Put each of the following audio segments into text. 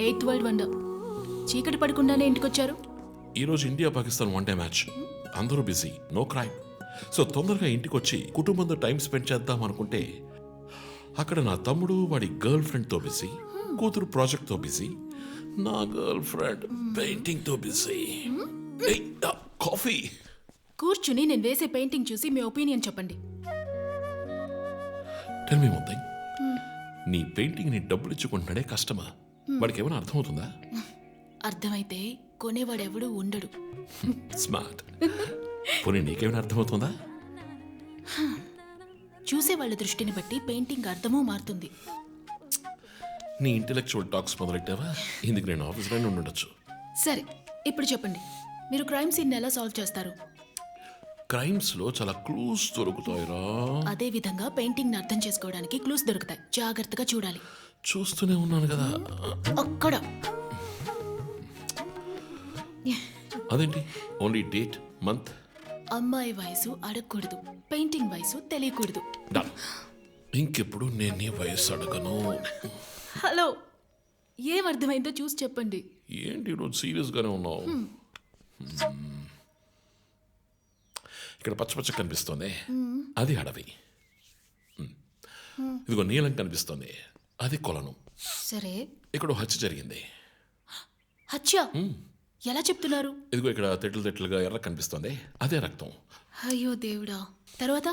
Eighth world wonder. చీకటి పడకుండానే ఇంటికొచ్చారు. ఈరోజు India Pakistan one day match. అందరూ బిజీ, నో క్రైమ్. సో తొందరగా ఇంటికి వచ్చి కుటుంబంతో టైం స్పెండ్ చేద్దాం అనుకుంటే అక్కడ నా తమ్ముడు వాడి గర్ల్ ఫ్రెండ్తో బిజీ, కూతురు ప్రాజెక్ట్తో బిజీ, నా గర్ల్ ఫ్రెండ్ పెయింటింగ్తో బిజీ. కాఫీ. కూర్చుని నేను వేసే పెయింటింగ్ చూసి మీ ఒపీనియన్ చెప్పండి. Tell me one thing. నీ పెయింటింగ్ ని డబ్బులు ఇచ్చుకుంటున్నాడే కష్టమా? వాడికి ఏమైనా అర్థమవుతుందా? అర్థమైతే కొనేవాడెవడూ ఉండడు. స్మార్ట్. పోనీ నీకేమైనా అర్థమవుతుందా? చూసే వాళ్ళ దృష్టిని బట్టి పెయింటింగ్ అర్థమూ మారుతుంది. నీ ఇంటెలెక్చువల్ టాక్స్ మొదలెట్టావా? ఇందుకు నేను ఆఫీస్లోనే ఉండొచ్చు. సరే, ఇప్పుడు చెప్పండి, మీరు క్రైమ్ సీన్ ఎలా సాల్వ్ చేస్తారు? క్రైమ్స్ లో చాలా క్లూస్ దొరుకుతాయిరా. అదే విధంగా పెయింటింగ్ ని అర్థం చేసుకోవడానికి క్లూస్ దొరుకుతాయి. జాగ్రత్తగా చూడాలి. చూస్తూనే ఉన్నాను కదా. అక్కడ అదేంటి ఓన్లీ డేట్ మంత్? అమ్మాయి వయసు అడగకూడదు, పెయింటింగ్ వయసు తెలియకూడదు. డన్. ఇంకెప్పుడు నేను నీ వయసు అడగను. హలో, ఏం అర్థమైందో చూసి చెప్పండి. ఏంటి ఈరోజు సీరియస్ గానే ఉన్నావు? ఇక్కడ పచ్చ పచ్చ కనిపిస్తోంది, అది అడవి. ఇదిగో నీలం కనిపిస్తోంది, అది కొలను. సరే, ఇక్కడ హత్య జరిగింది. హత్య ఎలా చెప్తున్నారు? ఇదిగో ఇక్కడ తెట్లు తెట్లుగా ఎర్ర కనిపిస్తోంది, అదే రక్తం. అయ్యో దేవుడా. తర్వాత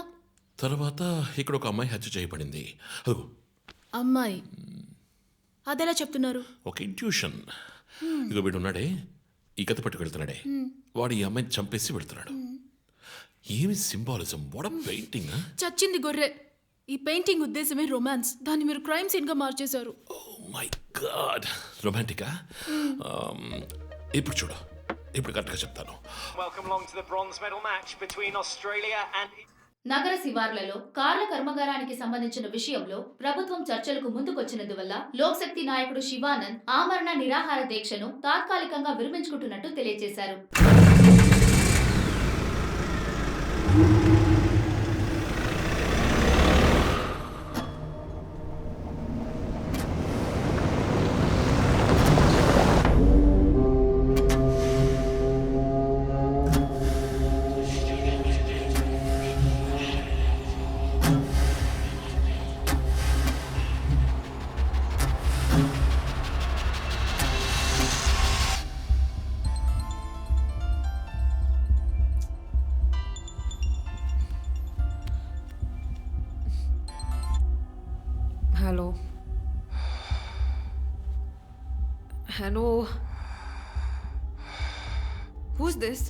తర్వాత ఇక్కడ ఒక అమ్మాయి హత్య చేయబడింది. అదిగో అమ్మాయి, అదెలా చెప్తున్నారు? ఒక ఇంట్యూషన్. ఇదిగో వీడు ఉన్నాడే, ఈ కథ పట్టుకు వెళ్తున్నాడే, వాడు ఈ అమ్మాయిని చంపేసి వెళ్తున్నాడు. ఏమి సింబాలిజం, వాట్ పెయింటింగ్. చచ్చింది గొర్రె. ఈ పెయింటింగ్ ఉద్దేశమే రొమాన్స్. దాన్ని మీరు క్రైమ్ సీన్ గా మార్చేశారు. ఓ మై గాడ్, రొమాంటికా? ఇప్పుడు చూడు, ఇప్పుడు కరెక్ట్గా చెప్తాను. Welcome along to the bronze medal match between Australia and నగర శివార్లలో కార్ల కర్మాగారానికి సంబంధించిన విషయంలో ప్రభుత్వం చర్చలకు ముందుకొచ్చినందువల్ల లోక్శక్తి నాయకుడు శివానంద్ ఆమరణ నిరాహార దీక్షను తాత్కాలికంగా విరమించుకుంటున్నట్టు తెలియజేశారు. Hello. Who's this?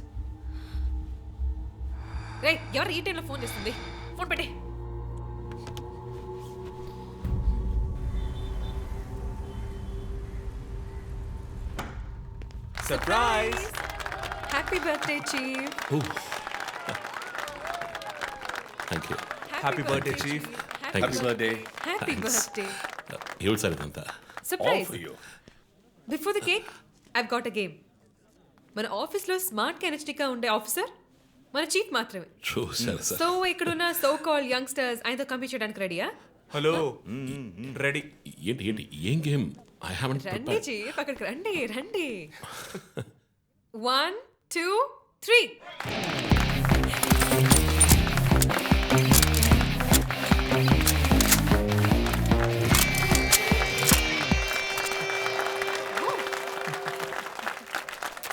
రే, ఎవరు ఈ టైంలో ఫోన్ చేస్తుంది? ఫోన్ పెట్టే. Surprise! Happy birthday, Chief. Thank you. Happy birthday, Chief. Thank Happy you. birthday. Happy Thanks. birthday. ఏమిటి సార్ ఇదంతా? All Surprise. for you. Before the cake, I've got a game. మన ఆఫీస్లో smart కెనెస్టిక్గా ఉండే officer మన chief మాత్రమే. చూసారు sir. So ఇక్కడున్న so call youngsters ఆయనతో కంపీట్ చేయడానికి రెడీయా? Hello. Ready. ఏంటి ఏంటి ఏం గేమ్? ఐ హావెంట్ రండి ప్రిపేర్డ్. చీఫ్, అక్కడికి రండి రండి. 1 2 3.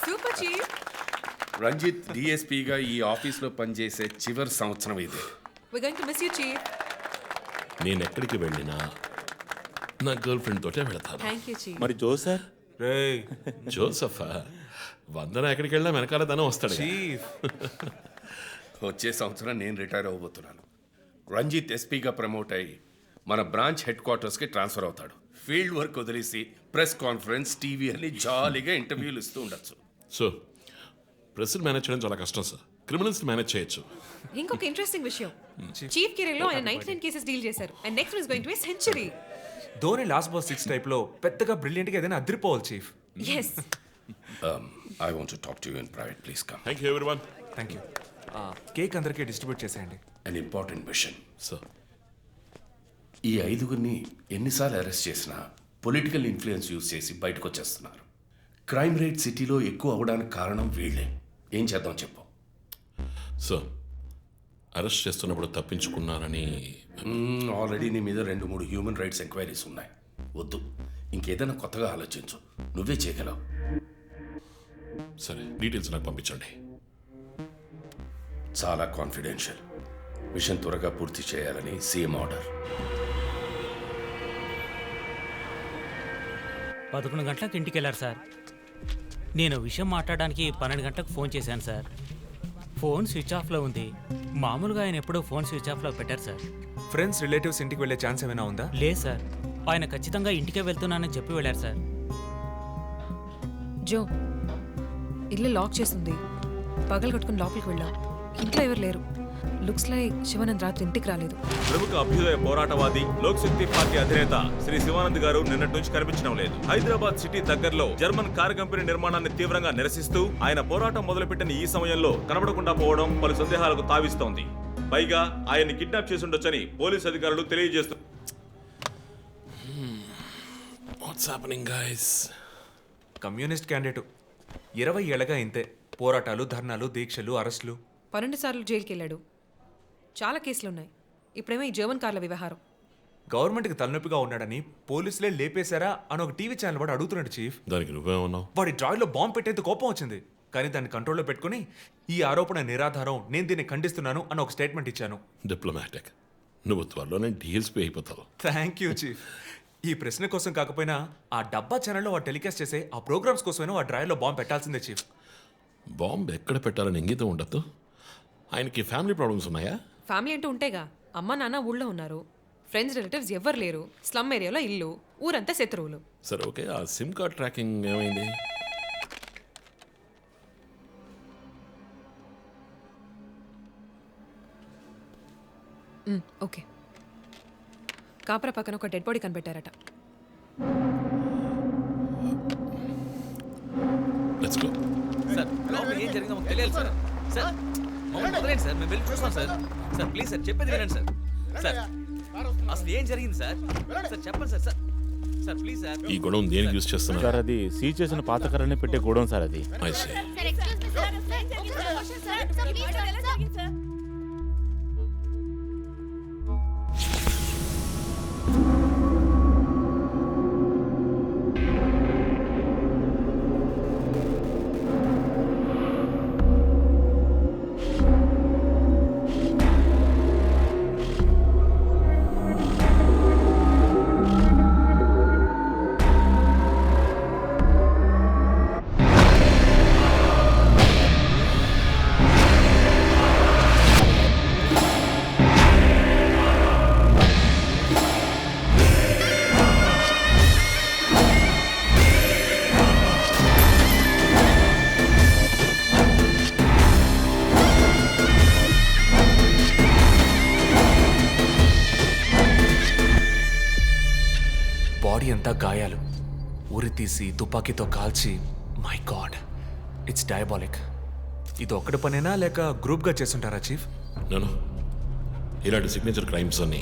Super chief. రంజిత్ డిఎస్పీగా ఈ ఆఫీస్లో పనిచేసే చివరి సంవత్సరం ఇది. We're going to miss you, chief. నేను ఎక్కడికి వెళ్ళినా నా గర్ల్ ఫ్రెండ్ తోటే వెళతాను. Thank you, chief. మరి జోసర్ Ray. జోసఫా? వందన ఎక్కడికి వెళ్ళినా వెనకాల తనే వస్తాడు. Chief. వచ్చే సంవత్సరం నేను రిటైర్ అవ్వబోతున్నాను. రంజిత్ ఎస్పీగా ప్రమోట్ అయ్యి మన బ్రాంచ్ హెడ్ క్వార్టర్స్కి ట్రాన్స్ఫర్ అవుతాడు. ఫీల్డ్ వర్క్ వదిలేసి ప్రెస్ కాన్ఫరెన్స్, టీవీ అని జాలీగా ఇంటర్వ్యూలు ఇస్తూ ఉండొచ్చు. సో ప్రెస్ని మేనేజ్ చేయడం చాలా కష్టం సార్. క్రిమినల్స్ని మేనేజ్ చేయొచ్చు. ఇంకొక ఇంట్రెస్టింగ్ విషయం, చీఫ్ కెరీర్లో ఆయన 99 కేసెస్ డీల్ చేశారు and next is going to be century. Dhoni last ball 6 టైప్లో పెద్దగా బ్రిలియంట్గా ఏదైనా అదిరిపోవాలి chief. yes. I want to talk to you in private, please come. Thank you everyone. Thank you. Cake అందరికీ డిస్ట్రిబ్యూట్ చేసేయండి. An important machine. సార్ ఈ 5గురిని ఎన్నిసార్లు arrest చేసినా పొలిటికల్ ఇన్ఫ్లుయెన్స్ యూజ్ చేసి బయటకు వచ్చేస్తున్నారు. క్రైమ్ రేట్ సిటీలో ఎక్కువ అవడానికి కారణం వీళ్ళే. ఏం చేద్దాం చెప్పు. సార్ అరెస్ట్ చేస్తున్నప్పుడు తప్పించుకున్నారని ఆల్రెడీ నీ మీద 2-3 హ్యూమన్ రైట్స్ ఎంక్వైరీస్ ఉన్నాయి. వద్దు, ఇంకేదైనా కొత్తగా ఆలోచించు. నువ్వే చేయగలవు. సరే డీటెయిల్స్ నాకు పంపించండి. చాలా కాన్ఫిడెన్షియల్. మిషన్ త్వరగా పూర్తి చేయాలని సీఎం ఆర్డర్. 11 గంటలకు ఇంటికి వెళ్ళారు సార్. నేను విషయం మాట్లాడడానికి 12 గంటలకు ఫోన్ చేశాను సార్. ఫోన్ స్విచ్ ఆఫ్లో ఉంది. మామూలుగా ఆయన ఎప్పుడూ ఫోన్ స్విచ్ ఆఫ్లో పెట్టారు సార్. ఫ్రెండ్స్ రిలేటివ్స్ ఇంటికి వెళ్ళే ఛాన్స్ ఏమైనా ఉందా? లేదు సార్, ఆయన ఖచ్చితంగా ఇంటికే వెళ్తున్నానని చెప్పి వెళ్ళారు సార్. జో, ఇల్లు లాక్ చేస్తుంది. పగలు కట్టుకుని లోపలికి వెళ్ళాం. ఇంట్లో ఎవరు లేరు. లుక్స్ లైక్ శివానంద్ రాత్రి ఇంటికి రాలేదు. ప్రముఖ అభ్యుదయ పోరాటవాది లోక్ శక్తి పార్టీ అధినేత శ్రీ శివానంద్ గారు నిన్నటి నుంచి కనిపించడం లేదు. హైదరాబాద్ సిటీ దగ్గరలో జర్మన్ కార్ కంపెనీ నిర్మాణాన్ని తీవ్రంగా నిరసిస్తూ ఆయన పోరాటం మొదలుపెట్టిన ఈ సమయంలో కనబడకుండా పోవడం పలు సందేహాలకు తావిస్తోంది. పైగా ఆయన్ని కిడ్నాప్ చేసి ఉండొచ్చని పోలీసు అధికారులు తెలియజేస్తున్నారు. What's happening guys? Communist candidate 20 ఏళ్ళగా ఇంతే. పోరాటాలు, ధర్నాలు, దీక్షలు, అరెస్టులు. 12 సార్లు జైలుకి వెళ్ళాడు. చాలా కేసులు ఉన్నాయి. ఇప్పుడేమో ఈ జర్మన్ కార్ల వ్యవహారం. గవర్నమెంట్కి తలనొప్పిగా ఉన్నాడని పోలీసులే లేపేశారా అని ఒక టీవీ ఛానల్ వాడు అడుగుతున్నాడు చీఫ్. దానికి నువ్వేమన్నావు? వాడి డ్రాయిలో బాంబు పెట్టేందుకు కోపం వచ్చింది, కానీ దాన్ని కంట్రోల్లో పెట్టుకుని ఈ ఆరోపణ నిరాధారం, నేను దీన్ని ఖండిస్తున్నాను అని ఒక స్టేట్మెంట్ ఇచ్చాను. డిప్లొమాటిక్. నువ్వు త్వరలోనే డిఎల్స్పీ అయిపోతావు. Thank you chief. ఈ ప్రశ్న కోసం కాకపోయినా ఆ డబ్బా ఛానల్లో వాడు టెలికాస్ట్ చేసే ఆ ప్రోగ్రామ్స్ కోసమైనా ఆ డ్రాయిలో బాంబు పెట్టాల్సిందే చీఫ్. బాంబు ఎక్కడ పెట్టాలని ఇంగితం ఉండద్దు. ఆయనకి ఫ్యామిలీ ప్రాబ్లమ్స్ ఉన్నాయా? ఫ్యామిలీ అంటూ ఉంటేగా. అమ్మ నాన్న ఊళ్ళో ఉన్నారు. ఫ్రెండ్స్ రిలేటివ్స్ ఎవ్వరు లేరు. స్లమ్ ఏరియాలో ఇల్లు, ఊరంతా శత్రువులు. సరే ఓకే, ఆ సిమ్ కార్డ్ ట్రాకింగ్ ఏమైంది? ఓకే. కాపరా పక్కన ఒక డెడ్ బాడీ కనిపెట్టారట. Let's go. సార్ లోపల ఏం జరిగిందో మాకు తెలియాలి సార్. సార్ మమ్మల్ని వదిలేండి సార్, మేము వెళ్ళి చూస్తాం సార్. సార్ ప్లీజ్ సార్, చెప్పేది వినండి సార్. సార్ అసలు ఏం జరిగింది సార్? సార్ చెప్పండి sir. Sir sir please sir. ఈ గొడవ దేనికి యూజ్ చేస్తున్నారు? సార్ అది సీజ్ చేసిన పాత కర్రని పెట్టే గోడౌన్ సార్ అది. I see. బాడీ అంతా గాయాలు, ఉరి తీసి తుపాకీతో కాల్చి. My God, it's diabolic. ఇది ఒక్కడి పనేనా లేక గ్రూప్గా చేస్తుంటారా చీఫ్? నేను ఇలాంటి సిగ్నేచర్ క్రైమ్స్ అన్ని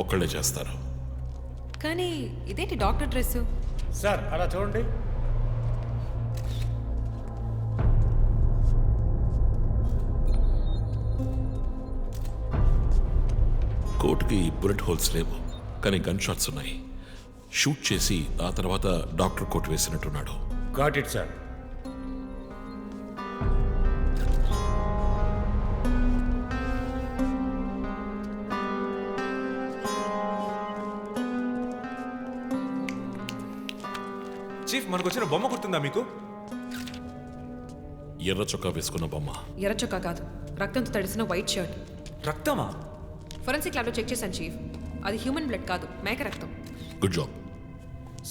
ఒక్కళ్ళే చేస్తారు. కానీ ఇదేంటి డాక్టర్ డ్రెస్? సార్ అలా చూడండి. కోర్టుకి బుల్లెట్ హోల్స్ లేవు, కానీ గన్ షాట్స్ ఉన్నాయి. షూట్ చేసి ఆ తర్వాత డాక్టర్ కోట్ వేసినట్టున్నాడు. Got it sir. చీఫ్ మనకు వచ్చిన బొమ్మ గుర్తుందా మీకు? ఎర్ర చొక్కా వేసుకున్న బొమ్మ. ఎర్ర చొక్కా కాదు, రక్తంతో తడిసిన వైట్ షర్ట్. రక్తమా? ఫోరెన్సిక్ ల్యాబ్లో చెక్ చేశాను చీఫ్. అది హ్యూమన్ బ్లడ్ కాదు, మేక రక్తం. Good job.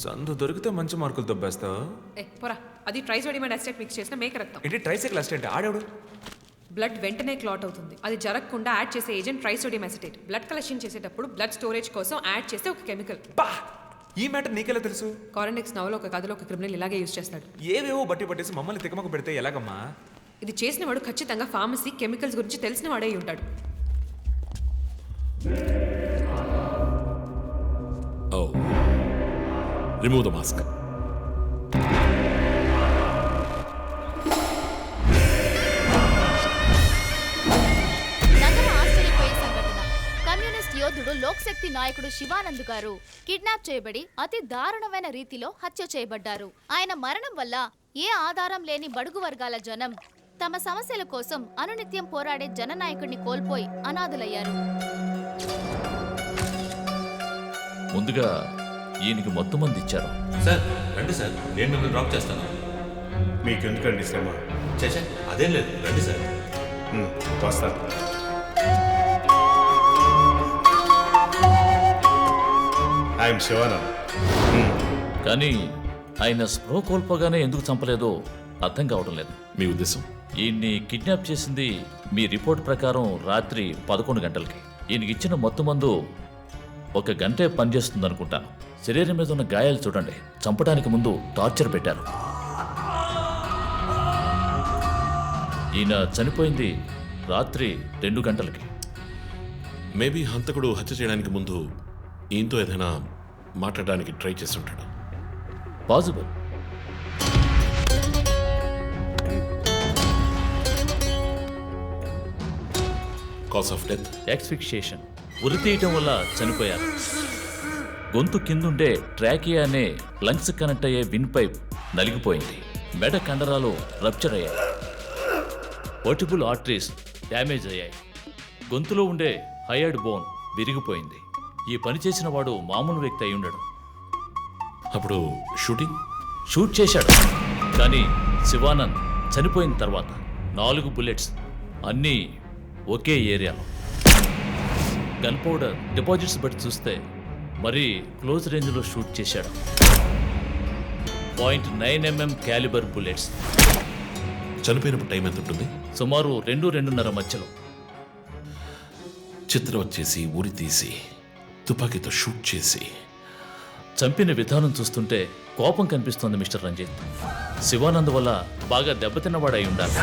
సందు దొరికితే మంచి మార్కులు దొబ్బేస్తా. పోరా, అది ట్రైసోడియం అండ్ అసిటేట్ మిక్స్ చేసిన మేక రక్తం. ఏంటి ట్రైసైకిల్ అసిస్టెంట్ ఆడేవాడు? బ్లడ్ వెంటనే క్లాట్ అవుతుంది. అది జరగకుండా యాడ్ చేసే agent trisodium acetate. Blood collection చేసేటప్పుడు బ్లడ్ స్టోరేజ్ కోసం యాడ్ చేసే ఒక కెమికల్. బా, ఈ మ్యాటర్ నీకెలా తెలుసు? కారెనిక్స్ నవలో ఒక కథలో ఒక క్రిమినల్ ఇలాగే యూజ్ చేస్తాడు. ఏవేవో బట్టి పట్టేసి మమ్మల్ని తికమక పెడితే ఎలాగమ్మా? ఇది చేసిన వాడు ఖచ్చితంగా ఫార్మసీ కెమికల్స్ గురించి తెలిసిన వాడే ఉంటాడు. ఓ రిమూవ్ ద మాస్క్. నగర ఆశ్చర్యపోయే సంఘటన. కమ్యూనిస్ట్ యోధుడు లోక్శక్తి నాయకుడు శివానంద్ గారు కిడ్నాప్ చేయబడి అతి దారుణమైన రీతిలో హత్య చేయబడ్డారు. ఆయన మరణం వల్ల ఏ ఆధారం లేని బడుగు వర్గాల జనం తమ సమస్యల కోసం అనునిత్యం పోరాడే జననాయకుడిని కోల్పోయి అనాథులయ్యారు. ముందుగా ఈయనకి మొత్తం మంది ఇచ్చారు. సార్ రండి సార్, నేను మిమ్మల్ని డ్రాప్ చేస్తాను. మీకు ఎందుకండి శ్రమ? చేసా అదేం లేదు, రండి సార్. వస్తాను. ఐఎమ్ శివానంద్. కానీ ఆయన స్పృహ కోల్పోగానే ఎందుకు చంపలేదో అర్థం కావడం లేదు. మీ ఉద్దేశం? ఈయన్ని కిడ్నాప్ చేసింది మీ రిపోర్ట్ ప్రకారం రాత్రి 11 గంటలకి. ఈయనకి ఇచ్చిన మొత్తం మందు 1 గంటే పనిచేస్తుంది అనుకుంటాను. శరీరం మీద ఉన్న గాయాలు చూడండి, చంపడానికి ముందు టార్చర్ పెట్టారు. ఈయన చనిపోయింది రాత్రి 2 గంటలకి. మేబీ హంతకుడు హత్య చేయడానికి ముందు ఈయనతో ఏదైనా మాట్లాడడానికి ట్రై చేసి ఉంటాడు. Possible. Cause of death? Asphyxiation, ఉరి తీయటం వల్ల చనిపోయారు. గొంతు కిందుండే ట్రాకియా అనే లంగ్స్ కనెక్ట్ అయ్యే విన్ పైప్ నలిగిపోయింది. మెడ కండరాలు రప్చర్ అయ్యాయి. వర్టిబుల్ ఆర్టరీస్ డ్యామేజ్ అయ్యాయి. గొంతులో ఉండే హయర్డ్ బోన్ విరిగిపోయింది. ఈ పని చేసిన వాడు మామూలు వ్యక్తి అయి ఉండడు. అప్పుడు షూట్ చేశాడు. కానీ శివానంద్ చనిపోయిన తర్వాత 4 బుల్లెట్స్, అన్నీ ఒకే ఏరియాలో. గన్ పౌడర్ డిపాజిట్స్ బట్టి చూస్తే మరీ క్లోజ్ రేంజ్లో షూట్ చేశాడు. .9mm calibre bullets. చనిపోయినప్పుడు టైం ఎంత ఉంటుంది? సుమారు 2-2:30 మధ్యలో. చిత్రం వచ్చేసి ఉరి తీసి తుపాకీతో షూట్ చేసి చంపిన విధానం చూస్తుంటే కోపం కనిపిస్తోంది మిస్టర్ రంజిత్. శివానంద్ వల్ల బాగా దెబ్బతిన్నవాడై ఉండాలి.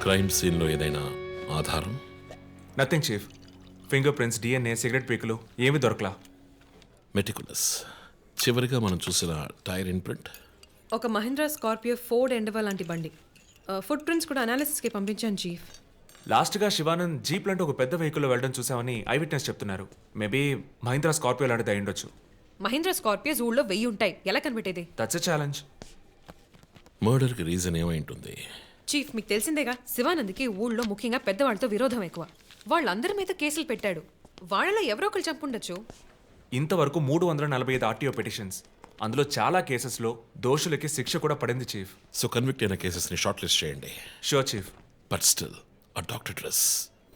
క్రైమ్ సీన్లో ఏదైనా ఆధారం? Nothing chief. Finger prints, DNA, cigarette పీకులు ఏమీ దొరకలా. మెటికులస్. చివరిగా మనం చూసిన టైర్ ఇంప్రింట్? ఒక మహీంద్రా స్కార్పియో ఫోర్డ్ ఎండవా లాంటి బండి. ఫుట్ ప్రింట్స్ కూడా అనాలిసిస్కి పంపించాను చీఫ్. లాస్ట్గా శివానంద్ జీప్ లాంటి ఒక పెద్ద వెహికల్లో వెళ్ళడం చూసామని ఐ విట్నెస్ చెప్తున్నారు. మేబీ మహీంద్రా స్కార్పియో లాంటిది అయి ఉండొచ్చు. మహీంద్రా స్కార్పియోస్ ఊళ్ళో 1000 ఉంటాయి, ఎలా కనిపెట్టేది? That's a challenge. మర్డర్కి రీజన్ ఏమై ఉంటుంది? చీఫ్, మీకు తెలిసిందేగా, శివానంద్కి ఊళ్ళో ముఖ్యంగా పెద్దవాళ్ళతో విరోధం ఎక్కువ. వాళ్ళందరి మీద కేసులు పెట్టాడు. వాళ్ళలో ఎవరో ఒకరు చంపుండొచ్చు. ఇంతవరకు 345 ఆర్టీఓ పిటిషన్స్. అందులో చాలా కేసెస్లో దోషులకి శిక్ష కూడా పడింది చీఫ్. సో కన్విక్ట్ అయిన కేసెస్ని షార్ట్ లిస్ట్ చేయండి. Sure chief. బట్ స్టిల్ ఆ డాక్టర్ డ్రెస్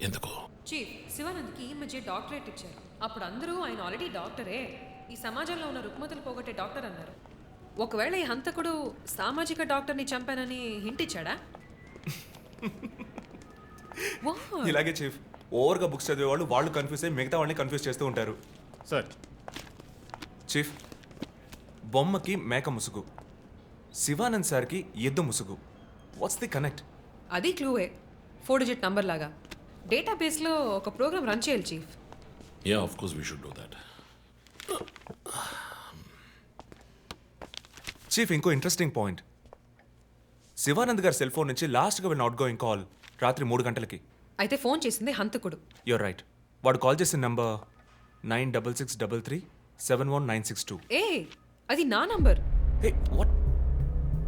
ఎందుకు? చీఫ్, శివానంద్కి ఈ మధ్య డాక్టరేట్ ఇచ్చారు. అప్పుడు అందరూ ఆయన ఆల్రెడీ డాక్టరే, ఈ సమాజంలో ఉన్న రుగ్మతలు పోగొట్టే డాక్టర్ అన్నారు. ఒకవేళ ఈ హంతకుడు సామాజిక డాక్టర్ని చంపానని హింట్ ఇచ్చాడా? ఇలాగే చీఫ్, ఓవర్గా బుక్స్ చదివేవాళ్ళు వాళ్ళు కన్ఫ్యూజ్ అయ్యి మిగతా వాళ్ళని కన్ఫ్యూజ్ చేస్తూ ఉంటారు. సార్ చీఫ్, బొమ్మకి మేక ముసుగు, శివానంద్ సార్కి ఎద్దు ముసుగు. What's the connect? అది క్లూవే, 4 డిజిట్ నంబర్ లాగా. డేటాబేస్లో ఒక ప్రోగ్రామ్ రన్ చేయాలి chief. Yeah, of course we should do that. Chief, ఇంకో ఇంట్రెస్టింగ్ పాయింట్. శివానంద్ గారి సెల్ ఫోన్ నుంచి లాస్ట్గా వెళ్ళిన అవుట్ గోయింగ్ కాల్ రాత్రి 3 గంటలకి. అయితే ఫోన్ చేసింది హంతకుడు. You're right. వాడు కాల్ చేసిన నంబర్ 9663371962. ఏ, అది నా నంబర్. Hey what?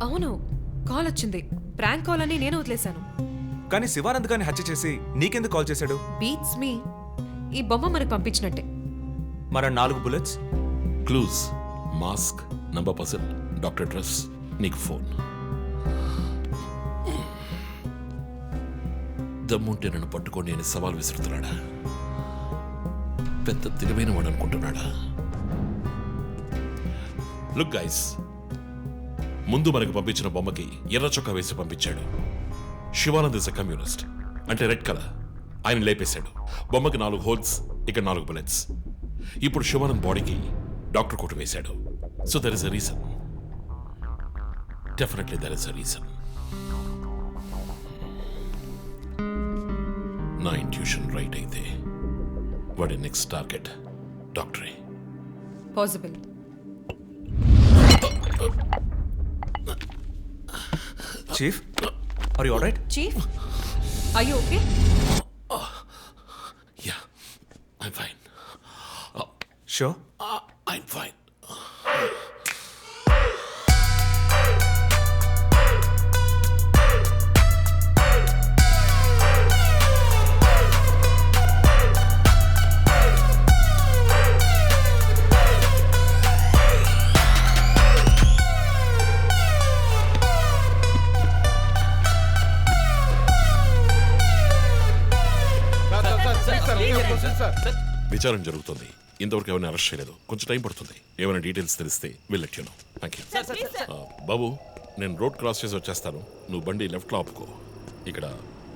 అవును, కాల్ వచ్చింది. ప్రాంక్ కాల్ అని నేను వదిలేశాను. కానీ శివానంద్ గారిని హత్య చేసి నీకెందుకు కాల్ చేశాడు? బీట్స్ మీ. ఈ బొమ్మ మనకు పంపించినట్టే. మన 4 bullets, clues, mask, number person, doctor dress, నీకు ఫోన్. దమ్ముంటే నన్ను పట్టుకొని నేను సవాల్ విసురుతున్నాడా? పెద్ద తెలివైన వాడు అనుకుంటున్నాడా? లుక్ గైస్, ముందు మనకు పంపించిన బొమ్మకి ఎర్ర చొక్కా వేసి పంపించాడు. శివానంద్ ఇస్ అ కమ్యూనిస్ట్, అంటే రెడ్ కలర్. ఆయన లేపేశాడు. బొమ్మకి 4 హోల్స్, ఇక్కడ 4 బుల్లెట్స్. ఇప్పుడు శివానంద్ బాడీకి డాక్టర్ కోట్ వేశాడు. So there is a reason. Definitely there is a reason. నా ఇంట్యూషన్ రైట్ అయితే వాడి నెక్స్ట్ టార్గెట్ డాక్టరే. Possible. Chief are you alright? Chief are you okay? Yeah, I'm fine. Sure? I'm fine. విచారణ జరుగుతుంది. ఇంతవరకు ఎవరిని arrest చేయలేదు. కొంచెం టైం పడుతుంది. ఏమైనా డీటెయిల్స్ తెలిస్తే will let you know. Thank you. బాబు, నేను రోడ్ క్రాస్ చేసి వచ్చేస్తాను. నువ్వు బండి లెఫ్ట్లో ఆపుకో. ఇక్కడ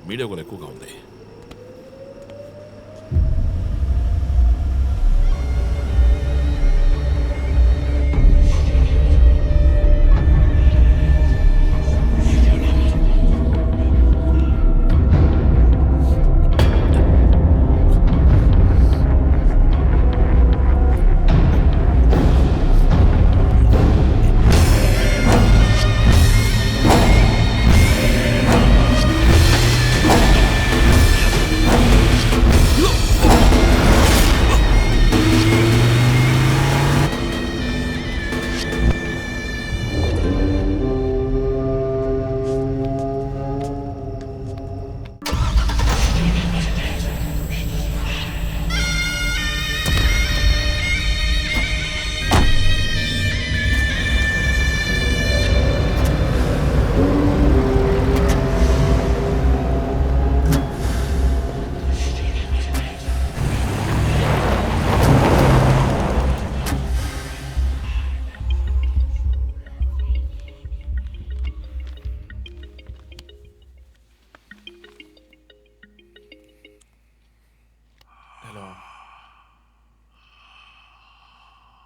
మీడియా కూడా ఎక్కువగా ఉంది.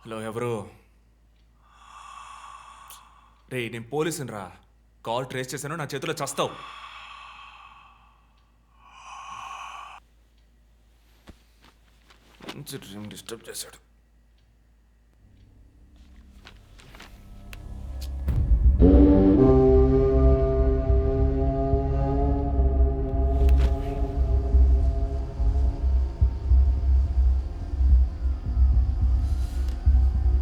హలో, ఎవరు? రే, నేను పోలీసుని రా. కాల్ ట్రేస్ చేశాను, నా చేతిలో చస్తావు. మంచి డ్రీమ్ డిస్టర్బ్ చేశాడు.